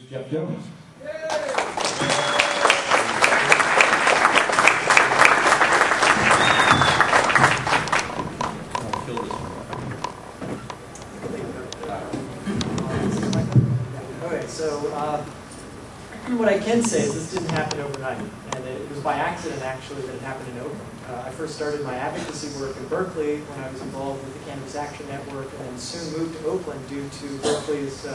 introduce Jeff Jones. Okay, so what I can say is this didn't happen overnight, and it was by accident actually that it happened in Oakland. I first started my advocacy work in Berkeley when I was involved with the Cannabis Action Network, and then soon moved to Oakland due to Berkeley's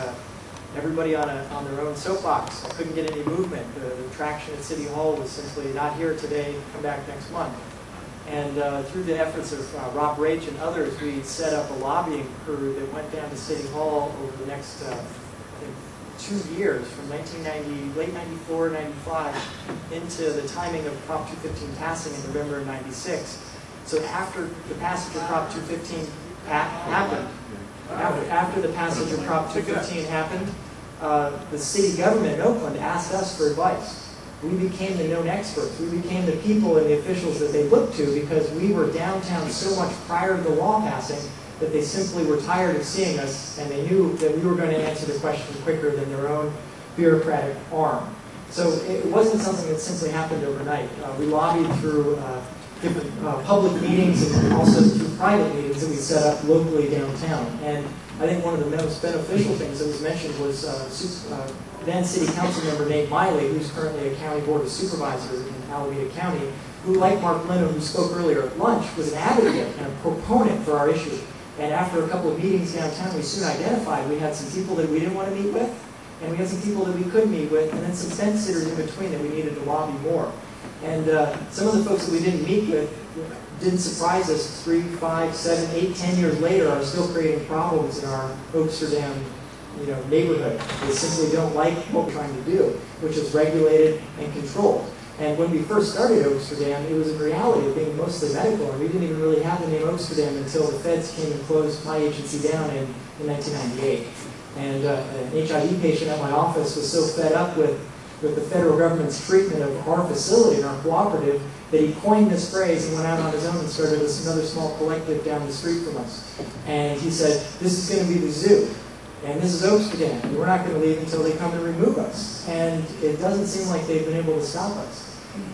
everybody on their own soapbox. I couldn't get any movement. The traction at City Hall was simply not here today, come back next month. And through the efforts of Rob Raich and others, we set up a lobbying crew that went down to City Hall over the next I think 2 years, from 1990, late 94, 95, into the timing of Prop 215 passing in November of 96. So after the passage of Prop 215 happened, after the passage of Prop 215 happened, the city government in Oakland asked us for advice. We became the known experts. We became the people and the officials that they looked to because we were downtown so much prior to the law passing that they simply were tired of seeing us, and they knew that we were going to answer the question quicker than their own bureaucratic arm. So it wasn't something that simply happened overnight. We lobbied through different public meetings and also through private meetings that we set up locally downtown. And I think one of the most beneficial things that was mentioned was then City Council member Nate Miley, who's currently a County Board of Supervisors in Alameda County, who, like Mark Leno, who spoke earlier at lunch, was an advocate and a proponent for our issue. And after a couple of meetings downtown, we soon identified we had some people that we didn't want to meet with, and we had some people that we could meet with, and then some fence sitters in between that we needed to lobby more. And some of the folks that we didn't meet with didn't surprise us. 3, 5, 7, 8, 10 years later are still creating problems in our Oaksterdam neighborhood. They simply don't like what we're trying to do, which is regulated and controlled. And when we first started Oaksterdam, it was in reality of being mostly medical, and we didn't even really have the name Oaksterdam until the feds came and closed my agency down in 1998. And an HIV patient at my office was so fed up with the federal government's treatment of our facility and our cooperative that he coined this phrase and went out on his own and started another small collective down the street from us. And he said, this is going to be the zoo. And this is Oaksterdam, and we're not going to leave until they come and remove us. And it doesn't seem like they've been able to stop us.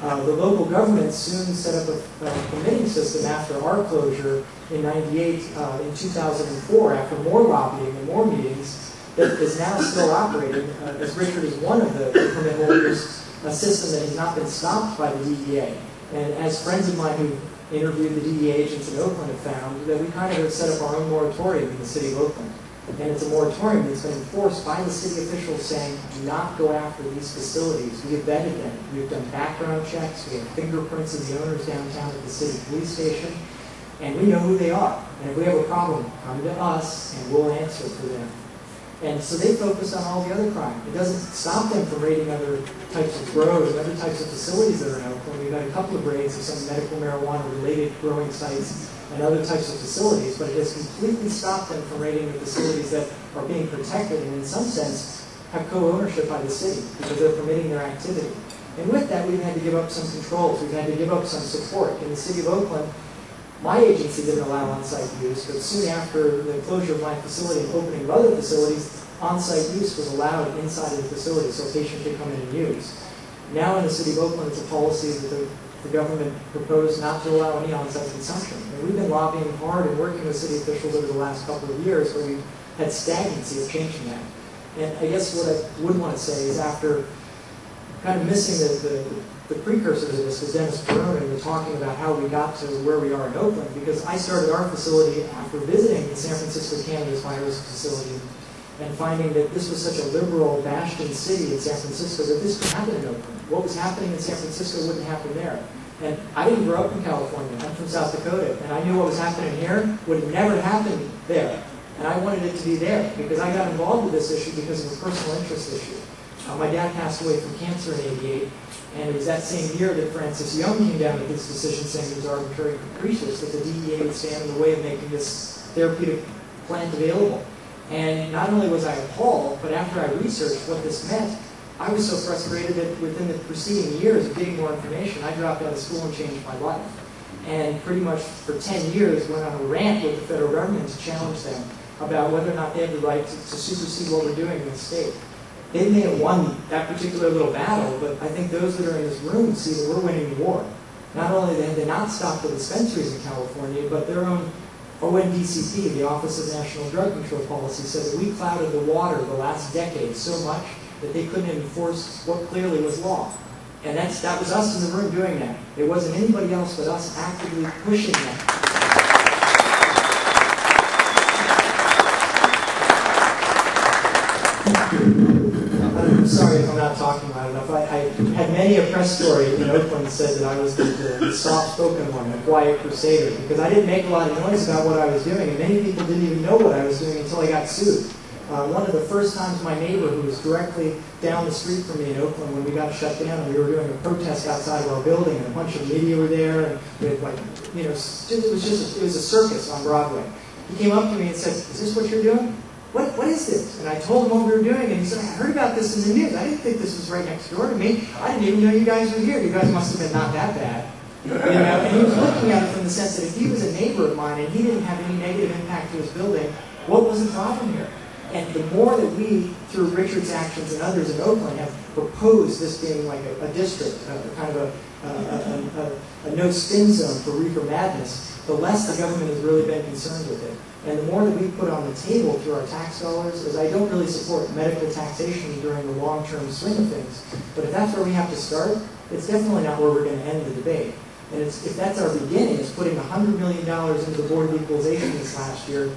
The local government soon set up a permitting system after our closure in 98, in 2004, after more lobbying and more meetings, that is now still operating, as Richard is one of the permit holders, a system that has not been stopped by the DEA. And as friends of mine who interviewed the DEA agents in Oakland have found, that we kind of have set up our own moratorium in the city of Oakland. And it's a moratorium that's been enforced by the city officials saying, do not go after these facilities. We have vetted them. We've done background checks. We have fingerprints of the owners downtown at the city police station. And we know who they are. And if we have a problem, come to us and we'll answer for them. And so they focus on all the other crime. It doesn't stop them from raiding other types of grows and other types of facilities that are in Oakland. We've had a couple of raids of some medical marijuana-related growing sites and other types of facilities, but it has completely stopped them from raiding the facilities that are being protected and in some sense have co-ownership by the city because they're permitting their activity. And with that, we've had to give up some controls. We've had to give up some support. In the city of Oakland, my agency didn't allow on-site use, but soon after the closure of my facility and opening of other facilities, on-site use was allowed inside of the facility so a patient could come in and use. Now in the city of Oakland, it's a policy that the government proposed not to allow any on-site consumption. And we've been lobbying hard and working with city officials over the last couple of years where we've had stagnancy of changing that. And I guess what I would want to say is after kind of missing the precursor to this was Dennis Barone and talking about how we got to where we are in Oakland, because I started our facility after visiting the San Francisco Cannabis Virus Facility and finding that this was such a liberal bastion city in San Francisco that this could happen in Oakland. What was happening in San Francisco wouldn't happen there. And I didn't grow up in California. I'm from South Dakota. And I knew what was happening here would never happen there. And I wanted it to be there because I got involved with this issue because of a personal interest issue. My dad passed away from cancer in '88. And it was that same year that Francis Young came down with this decision saying it was arbitrary and capricious, that the DEA would stand in the way of making this therapeutic plant available. And not only was I appalled, but after I researched what this meant, I was so frustrated that within the preceding years of getting more information, I dropped out of school and changed my life. And pretty much for 10 years went on a rant with the federal government to challenge them about whether or not they have the right to supersede what we're doing in the state. They may have won that particular little battle, but I think those that are in this room see that we're winning the war. Not only have they not stopped the dispensaries in California, but their own ONDCP, the Office of National Drug Control Policy, said that we clouded the water the last decade so much that they couldn't enforce what clearly was law. And that was us in the room doing that. It wasn't anybody else but us actively pushing that. I'm sorry if I'm not talking loud enough. I had many a press story in Oakland said that I was the soft-spoken one, the quiet crusader, because I didn't make a lot of noise about what I was doing, and many people didn't even know what I was doing until I got sued. One of the first times my neighbor, who was directly down the street from me in Oakland when we got shut down, and we were doing a protest outside of our building, and a bunch of media were there, and we had, like, you know, it was a circus on Broadway. He came up to me and said, "Is this what you're doing? What is this?" And I told him what we were doing, and he said, "I heard about this in the news. I didn't think this was right next door to me. I didn't even know you guys were here. You guys must have been not that bad." You know, and he was looking at it from the sense that if he was a neighbor of mine and he didn't have any negative impact to his building, what was the problem here? And the more that we, through Richard's actions and others in Oakland, have proposed this being like a district, kind of a no-spin zone for reefer madness, the less the government has really been concerned with it. And the more that we put on the table through our tax dollars, is I don't really support medical taxation during the long-term swing of things. But if that's where we have to start, it's definitely not where we're going to end the debate. And if that's our beginning, is putting $100 million into the Board of Equalization this last year,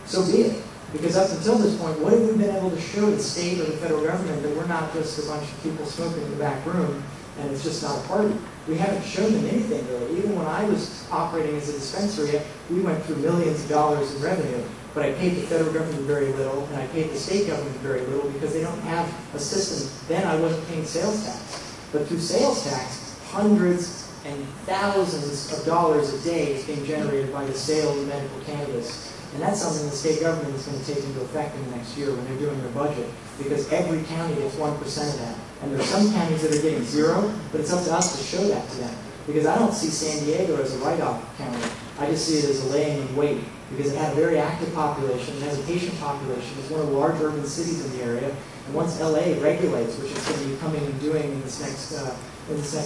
so be it. Because up until this point, what have we been able to show the state or the federal government that we're not just a bunch of people smoking in the back room and it's just not a party? We haven't shown them anything really. Even when I was operating as a dispensary, we went through millions of dollars in revenue, but I paid the federal government very little and I paid the state government very little because they don't have a system. Then I wasn't paying sales tax. But through sales tax, hundreds and thousands of dollars a day is being generated by the sale of medical cannabis. And that's something the state government is going to take into effect in the next year when they're doing their budget, because every county gets 1% of that. And there are some counties that are getting 0, but it's up to us to show that to them. Because I don't see San Diego as a write-off county. I just see it as a laying in wait, because it had a very active population, it has a patient population, it's one of the large urban cities in the area, and once LA regulates, which it's going to be coming and doing in this next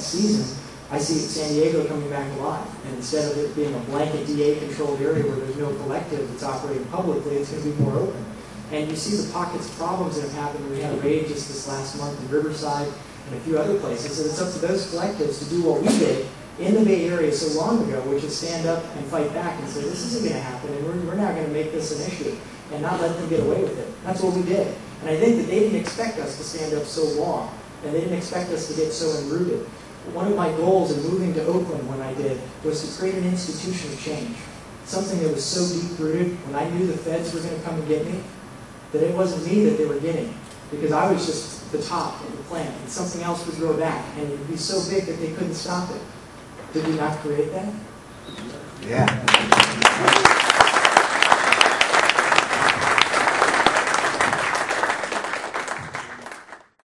season, I see San Diego coming back alive. And instead of it being a blanket DA-controlled area where there's no collective that's operating publicly, it's going to be more open. And you see the pockets of problems that have happened. We had a raid just this last month in Riverside and a few other places. And it's up to those collectives to do what we did in the Bay Area so long ago, which is stand up and fight back and say, this isn't going to happen, and we're now going to make this an issue and not let them get away with it. That's what we did. And I think that they didn't expect us to stand up so long, and they didn't expect us to get so enrooted. One of my goals in moving to Oakland when I did was to create an institution of change. Something that was so deep-rooted when I knew the feds were going to come and get me, that it wasn't me that they were getting. Because I was just the top of the plant, and something else would grow back, and it would be so big that they couldn't stop it. Did we not create that? Yeah.